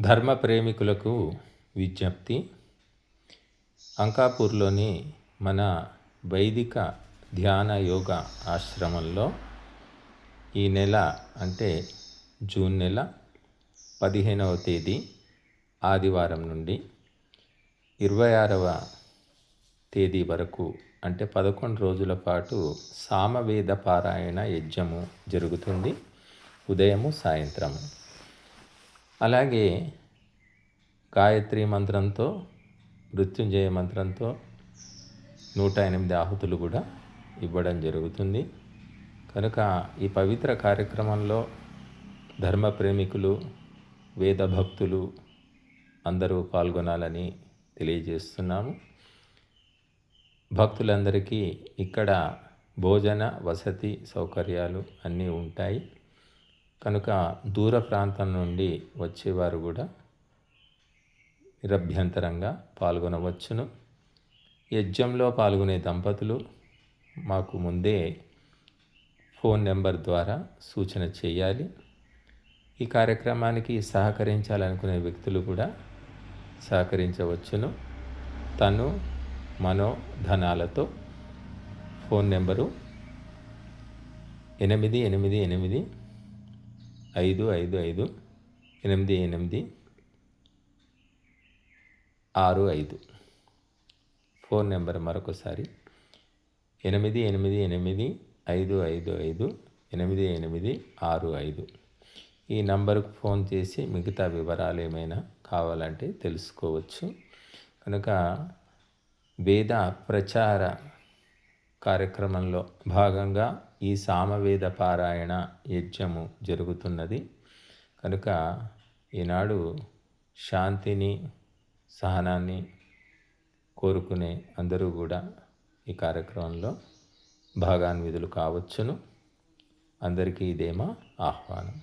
ధర్మ ప్రేమికులకు విజ్ఞప్తి. అంకాపూర్లోని మన వైదిక ధ్యాన యోగ ఆశ్రమంలో ఈ నెల అంటే జూన్ నెల 15వ తేదీ ఆదివారం నుండి 26వ తేదీ వరకు అంటే 11 రోజుల పాటు సామవేద పారాయణ యజ్ఞము జరుగుతుంది, ఉదయము సాయంత్రము. అలాగే గాయత్రి మంత్రంతో, మృత్యుంజయ మంత్రంతో 108 ఆహుతులు కూడా ఇవ్వడం జరుగుతుంది. కనుక ఈ పవిత్ర కార్యక్రమంలో ధర్మ ప్రేమికులు, వేద భక్తులు అందరూ పాల్గొనాలని తెలియజేస్తున్నాము. భక్తులందరికీ ఇక్కడ భోజన వసతి సౌకర్యాలు అన్నీ ఉంటాయి. కనుక దూర ప్రాంతం నుండి వచ్చేవారు కూడా నిరభ్యంతరంగా పాల్గొనవచ్చును. యజ్ఞంలో పాల్గొనే దంపతులు మాకు ముందే ఫోన్ నెంబర్ ద్వారా సూచన చేయాలి. ఈ కార్యక్రమానికి సహకరించాలనుకునే వ్యక్తులు కూడా సహకరించవచ్చును. తను మనో ధనాలతో. Phone number 888 555 8865. ఫోన్ నెంబర్ మరొకసారి 888 555 8865. ఈ నంబరుకు ఫోన్ చేసి మిగతా వివరాలు ఏమైనా కావాలంటే తెలుసుకోవచ్చు. కనుక వేద ప్రచార కార్యక్రమంలో భాగంగా ఈ సామవేద పారాయణ యజ్ఞము జరుగుతున్నది. కనుక ఈనాడు శాంతిని, సహనాన్ని కోరుకునే అందరూ కూడా ఈ కార్యక్రమంలో భాగాన్విధులు కావచ్చును. అందరికీ ఇదేమా ఆహ్వానం.